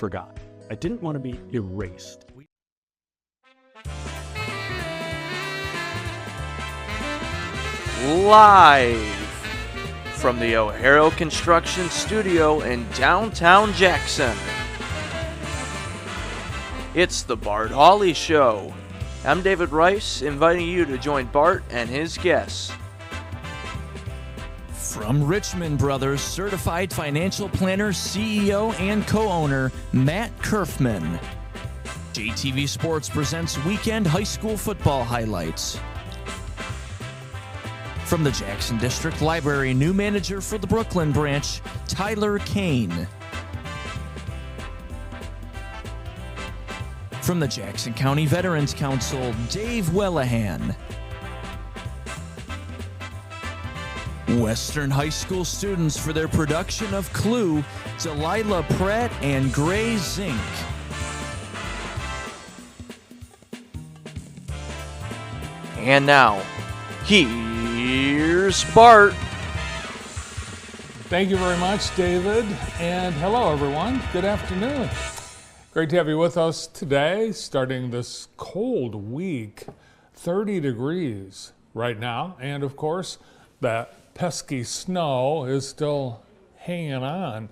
forgot. I didn't want to be erased. Live from the O'Hara Construction Studio in downtown Jackson, it's the Bart Hawley Show. I'm David Rice, inviting you to join Bart and his guests. From Richmond Brothers Certified Financial Planner, CEO and co-owner Matt Kerfman. JTV Sports presents weekend high school football highlights. From the Jackson District Library, new manager for the Brooklyn branch, Tyler Kane. From the Jackson County Veterans Council, Dave Wellahan. Western High School students for their production of Clue, Delilah Pratt and Gray Zink. And now, here's Bart. Thank you very much, David, and hello, everyone. Good afternoon. Great to have you with us today, starting this cold week. 30 degrees right now, and of course, that pesky snow is still hanging on,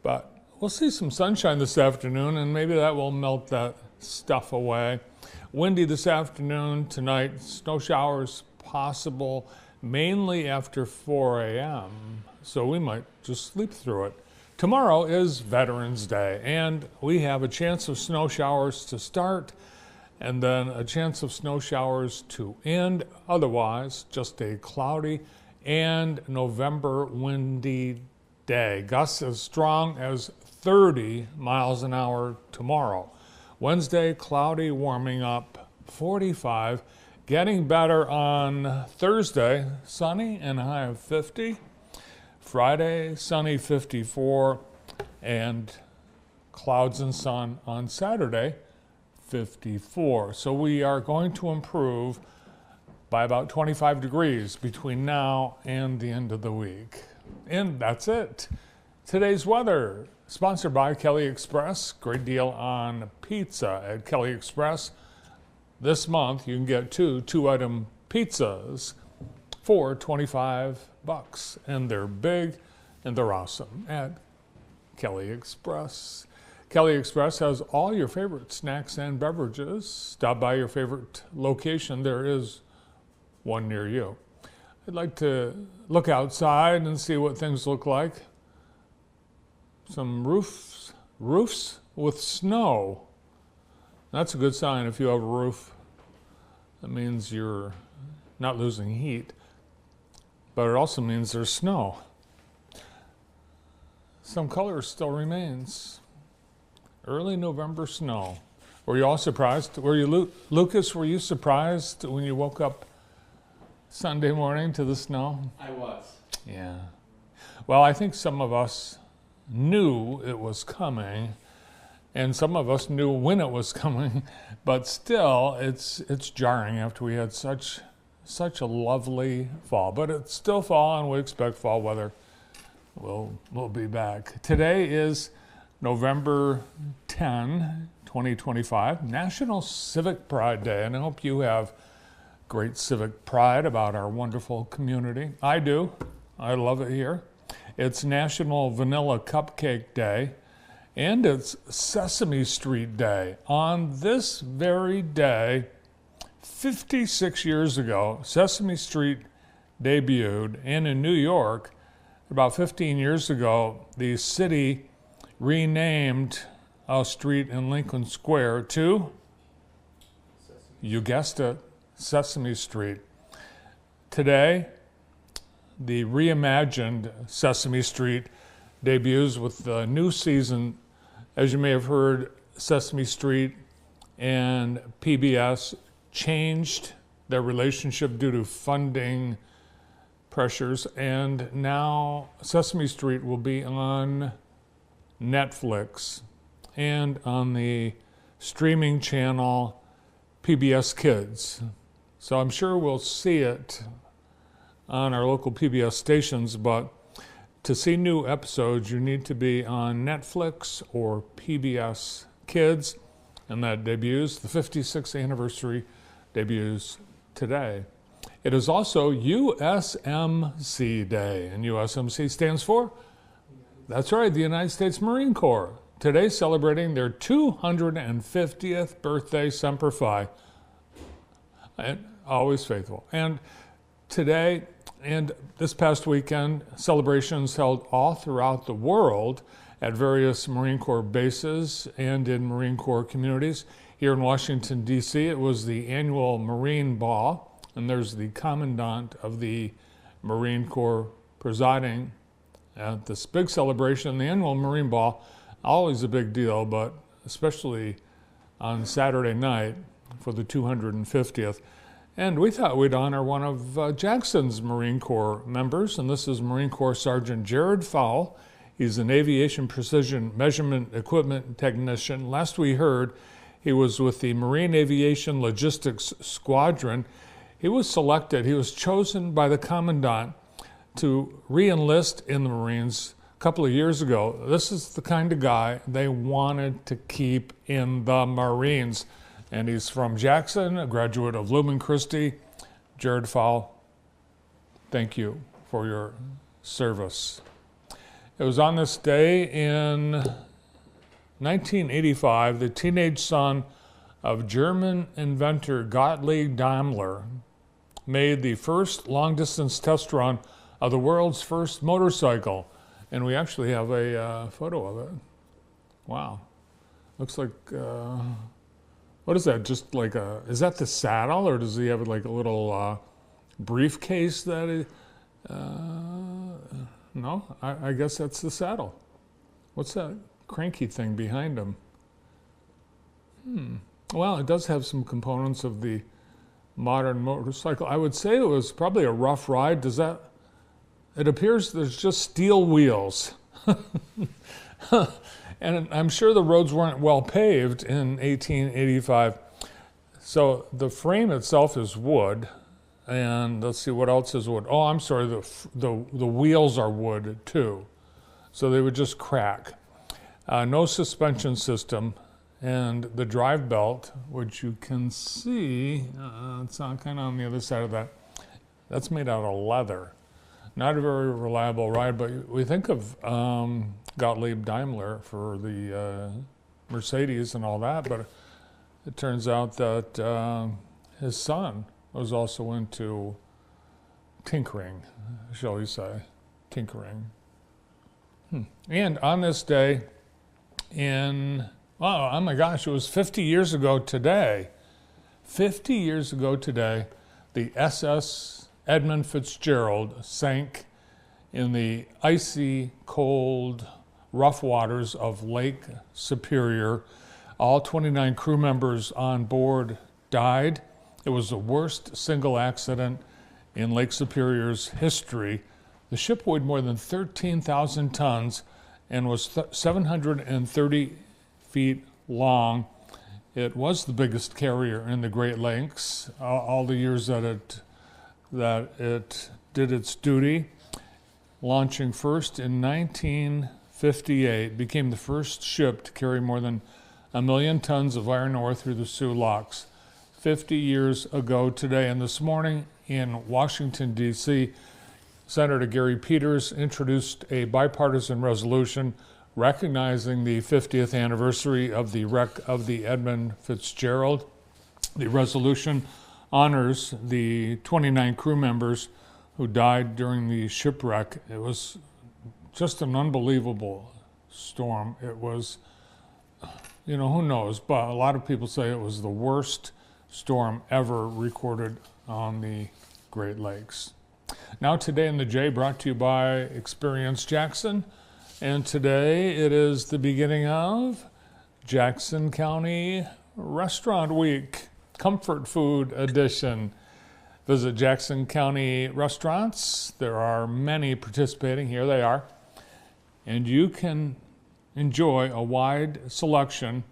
but we'll see some sunshine this afternoon, and maybe that will melt that stuff away. Windy this afternoon, tonight, snow showers possible mainly after 4 a.m., so we might just sleep through it. Tomorrow is Veterans Day, and we have a chance of snow showers to start, and then a chance of snow showers to end. Otherwise, just a cloudy and November windy day. Gusts as strong as 30 miles an hour tomorrow. Wednesday, cloudy, warming up 45. Getting better on Thursday, sunny and a high of 50. Friday, sunny 54. And clouds and sun on Saturday, 54. So we are going to improve by about 25 degrees between now and the end of the week. And that's it. Today's weather, sponsored by Kelly Express. Great deal on pizza at Kelly Express. This month, you can get two-item pizzas for $25. And they're big and they're awesome at Kelly Express. Kelly Express has all your favorite snacks and beverages. Stop by your favorite location. There is one near you. I'd like to look outside and see what things look like. Some roofs with snow. That's a good sign if you have a roof. That means you're not losing heat, but it also means there's snow. Some color still remains. Early November snow. Were you all surprised? Lucas, were you surprised when you woke up Sunday morning to the snow? I was. Yeah. Well, I think some of us knew it was coming, and some of us knew when it was coming, but still, it's jarring after we had such a lovely fall. But it's still fall, and we expect fall weather will be back. Today is November 10, 2025, National Civic Pride Day, and I hope you have great civic pride about our wonderful community. I do. I love it here. It's National Vanilla Cupcake Day, and it's Sesame Street Day. On this very day, 56 years ago, Sesame Street debuted, and in New York, about 15 years ago, the city renamed a street in Lincoln Square to, you guessed it, Sesame Street. Today, the reimagined Sesame Street debuts with the new season. As you may have heard, Sesame Street and PBS changed their relationship due to funding pressures, and now Sesame Street will be on Netflix and on the streaming channel PBS Kids. So I'm sure we'll see it on our local PBS stations, but To see new episodes, you need to be on Netflix or PBS Kids, and that debuts, the 56th anniversary debuts today. It is also USMC Day, and USMC stands for, that's right, the United States Marine Corps. Today celebrating their 250th birthday, Semper Fi, and always faithful. And today, and this past weekend, celebrations held all throughout the world at various Marine Corps bases and in Marine Corps communities. Here in Washington, D.C., it was the annual Marine Ball, and there's the Commandant of the Marine Corps presiding at this big celebration. The annual Marine Ball, always a big deal, but especially on Saturday night for the 250th. And we thought we'd honor one of Jackson's Marine Corps members, and this is Marine Corps Sergeant Jared Fowle. He's an aviation precision measurement equipment technician. Last we heard, he was with the Marine Aviation Logistics Squadron. He was chosen by the Commandant to re-enlist in the Marines a couple of years ago. This is the kind of guy they wanted to keep in the Marines. And he's from Jackson, a graduate of Lumen Christi. Jared Fowle, thank you for your service. It was on this day in 1985, the teenage son of German inventor Gottlieb Daimler made the first long-distance test run of the world's first motorcycle. And we actually have a photo of it. Wow. Looks like... what is that? Just like is that the saddle, or does he have like a little briefcase that no, I guess that's the saddle. What's that cranky thing behind him? Well, it does have some components of the modern motorcycle. I would say it was probably a rough ride. It appears there's just steel wheels. And I'm sure the roads weren't well paved in 1885. So the frame itself is wood, and let's see what else is wood. Oh, I'm sorry, the wheels are wood too. So they would just crack. No suspension system, and the drive belt, which you can see, it's on kind of on the other side of that. That's made out of leather. Not a very reliable ride, but we think of Gottlieb Daimler for the Mercedes and all that, but it turns out that his son was also into tinkering, shall we say, tinkering. And on this day oh my gosh, it was 50 years ago today. 50 years ago today, the SS Edmund Fitzgerald sank in the icy, cold, rough waters of Lake Superior. All 29 crew members on board died. It was the worst single accident in Lake Superior's history. The ship weighed more than 13,000 tons and was 730 feet long. It was the biggest carrier in the Great Lakes all the years that it did its duty. Launching first in 1958, became the first ship to carry more than 1 million tons of iron ore through the Sioux Locks. 50 years ago today, and this morning in Washington, D.C., Senator Gary Peters introduced a bipartisan resolution recognizing the 50th anniversary of the wreck of the Edmund Fitzgerald. The resolution honors the 29 crew members who died during the shipwreck. It was just an unbelievable storm. It was, who knows, but a lot of people say it was the worst storm ever recorded on the Great Lakes. Now Today in the J, brought to you by Experience Jackson. And today it is the beginning of Jackson County Restaurant Week, Comfort Food Edition. Visit Jackson County restaurants. There are many participating. Here they are. And you can enjoy a wide selection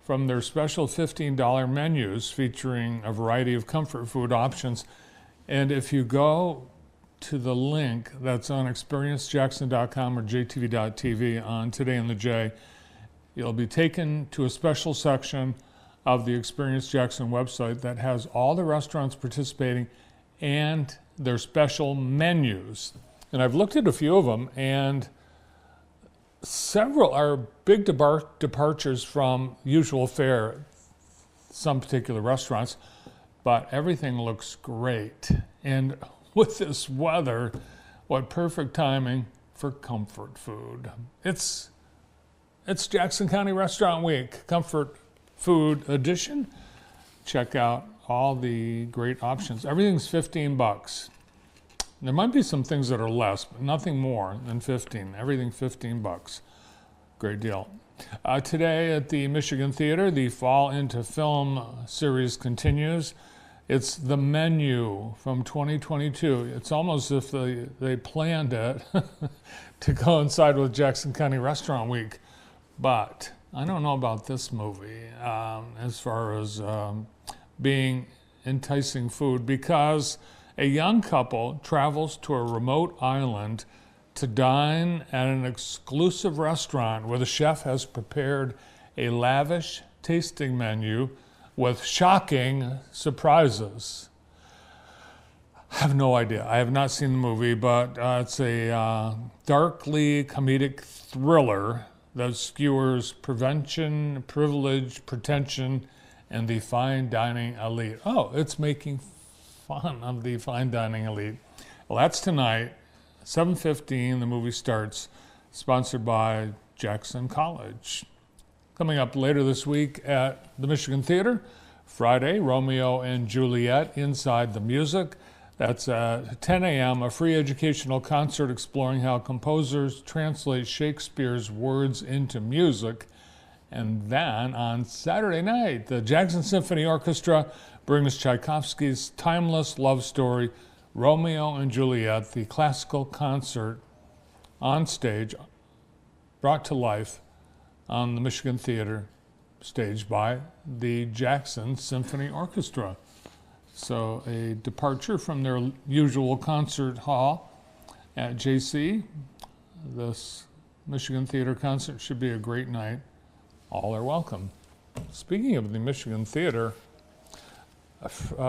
from their special $15 menus featuring a variety of comfort food options. And if you go to the link that's on experiencejackson.com or jtv.tv on Today in the J. You'll be taken to a special section of the Experience Jackson website that has all the restaurants participating and their special menus. And I've looked at a few of them, and several are big departures from usual fare, some particular restaurants, but everything looks great. And with this weather, what perfect timing for comfort food. It's Jackson County Restaurant Week, Comfort Food Edition. Check out all the great options. Everything's $15. There might be some things that are less, but nothing more than 15. Everything $15. Great deal. Today at the Michigan Theater, the Fall into Film series continues. It's the menu from 2022. It's almost as if they planned it to coincide with Jackson County Restaurant Week. But I don't know about this movie as far as being enticing food, because a young couple travels to a remote island to dine at an exclusive restaurant where the chef has prepared a lavish tasting menu with shocking surprises. I have no idea. I have not seen the movie, but it's a darkly comedic thriller that skewers prevention, privilege, pretension, and the fine dining elite. Oh, it's making fun of the fine dining elite. Well, that's tonight, 7:15, the movie starts, sponsored by Jackson College. Coming up later this week at the Michigan Theater, Friday, Romeo and Juliet, Inside the Music. That's at 10 a.m., a free educational concert exploring how composers translate Shakespeare's words into music. And then on Saturday night, the Jackson Symphony Orchestra brings Tchaikovsky's timeless love story, Romeo and Juliet, the classical concert on stage, brought to life on the Michigan Theater stage by the Jackson Symphony Orchestra. So a departure from their usual concert hall at JC. This Michigan Theater concert should be a great night. All are welcome. Speaking of the Michigan Theater,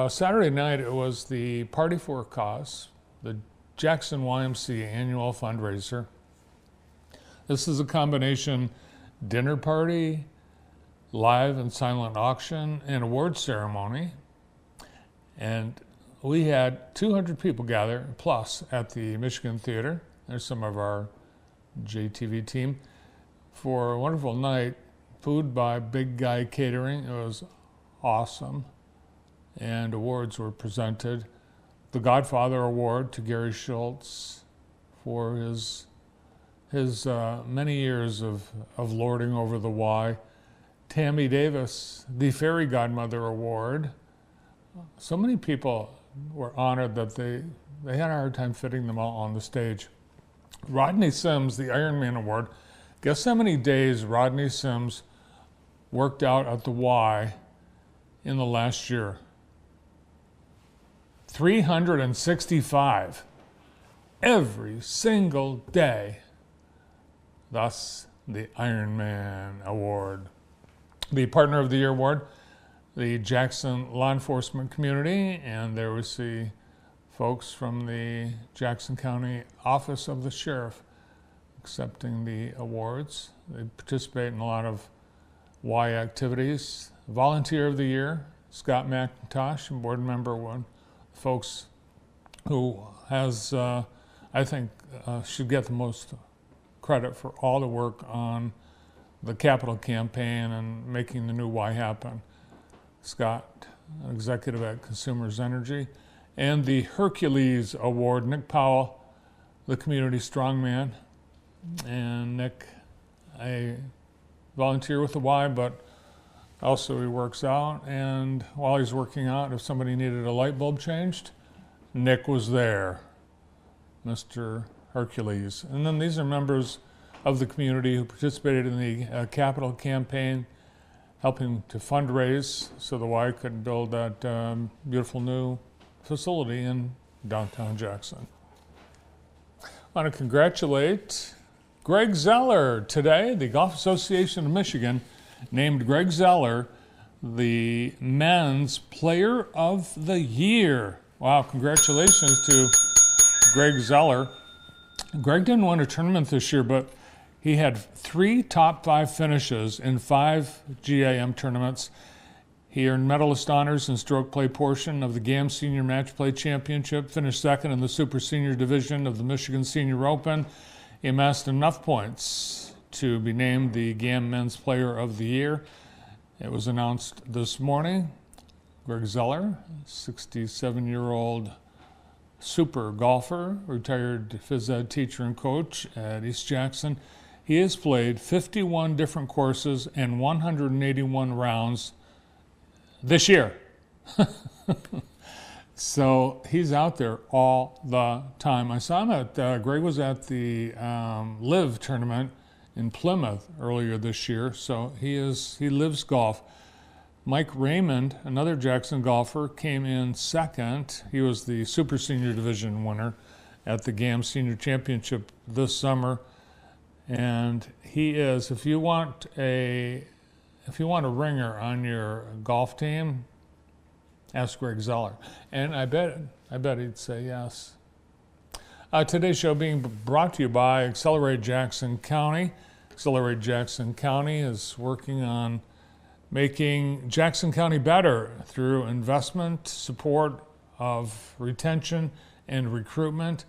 Saturday night it was the Party for a Cause, the Jackson YMCA annual fundraiser. This is a combination dinner party, live and silent auction, and award ceremony. And we had 200 people gather plus at the Michigan Theater. There's some of our JTV team for a wonderful night. Food by Big Guy Catering. It was awesome. And awards were presented. The Godfather Award to Gary Schultz for his many years of lording over the Y. Tammy Davis, the Fairy Godmother Award. So many people were honored that they had a hard time fitting them all on the stage. Rodney Sims, the Ironman Award. Guess how many days Rodney Sims worked out at the Y in the last year? 365. Every single day. Thus, the Ironman Award. The Partner of the Year Award, the Jackson Law Enforcement Community, and there we see folks from the Jackson County Office of the Sheriff accepting the awards. They participate in a lot of Y activities. Volunteer of the Year, Scott McIntosh, and board member one, folks who has, I think, should get the most credit for all the work on the Capitol campaign and making the new Y happen. Scott, executive at Consumers Energy. And the Hercules Award, Nick Powell, the community strongman. And Nick, a volunteer with the Y, but also he works out. And while he's working out, if somebody needed a light bulb changed, Nick was there, Mr. Hercules. And then these are members of the community who participated in the Capitol campaign, helping to fundraise so the Y could build that beautiful new facility in downtown Jackson. I want to congratulate Greg Zeller today. The Golf Association of Michigan named Greg Zeller the Men's Player of the Year. Wow, congratulations to Greg Zeller. Greg didn't win a tournament this year, but he had 3 top 5 finishes in 5 GAM tournaments. He earned medalist honors in stroke play portion of the GAM Senior Match Play Championship, finished second in the Super Senior Division of the Michigan Senior Open. He amassed enough points to be named the GAM Men's Player of the Year. It was announced this morning. Greg Zeller, 67-year-old super golfer, retired phys ed teacher and coach at East Jackson. He has played 51 different courses and 181 rounds this year. So he's out there all the time. I saw him at, Greg was at the Live tournament in Plymouth earlier this year, so he lives golf. Mike Raymond, another Jackson golfer, came in second. He was the Super Senior Division winner at the GAM Senior Championship this summer. And he is, if you want a ringer on your golf team, ask Greg Zeller. And I bet he'd say yes. Today's show being brought to you by Accelerate Jackson County. Accelerate Jackson County is working on making Jackson County better through investment, support of retention and recruitment,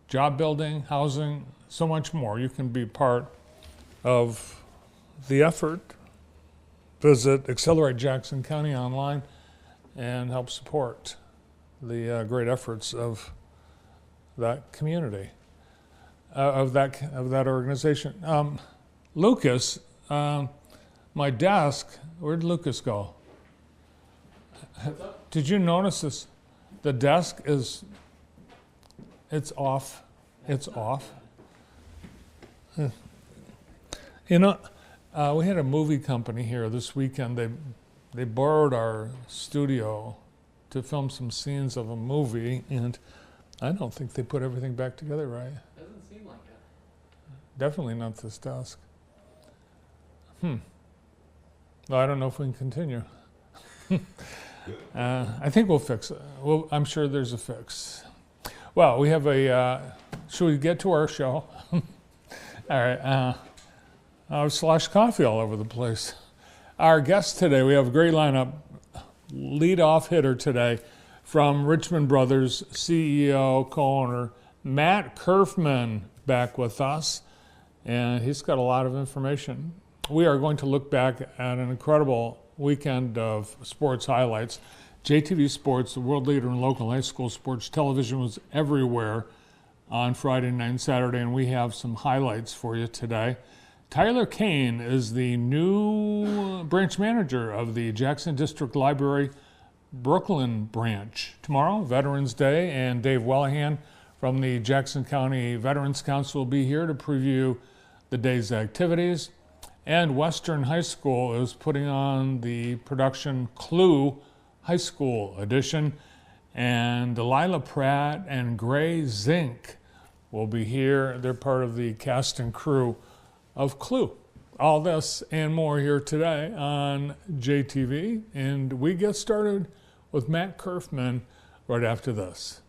job building, housing, so much more. You can be part of the effort. Visit Accelerate Jackson County online and help support the great efforts of that community, of that organization. Lucas, my desk, where'd Lucas go? Did you notice this? The desk it's off. It's off. You know, we had a movie company here this weekend. They borrowed our studio to film some scenes of a movie, and I don't think they put everything back together right. Doesn't seem like it. Definitely not this desk. Well, I don't know if we can continue. I think we'll fix it. Well, I'm sure there's a fix. Well, we have should we get to our show? All right. I've sloshed coffee all over the place. Our guest today, we have a great lineup. Lead-off hitter today from Richmond Brothers, CEO, co-owner, Matt Kerfman, back with us. And he's got a lot of information. We are going to look back at an incredible weekend of sports highlights. JTV Sports, the world leader in local high school sports television, was everywhere on Friday night and Saturday, and we have some highlights for you today. Tyler Kane is the new branch manager of the Jackson District Library Brooklyn branch. Tomorrow, Veterans Day, and Dave Wellahan from the Jackson County Veterans Council will be here to preview the day's activities. And Western High School is putting on the production Clue High School edition. And Delilah Pratt and Gray Zink will be here. They're part of the cast and crew of Clue. All this and more here today on JTV. And we get started with Matt Kerfman right after this.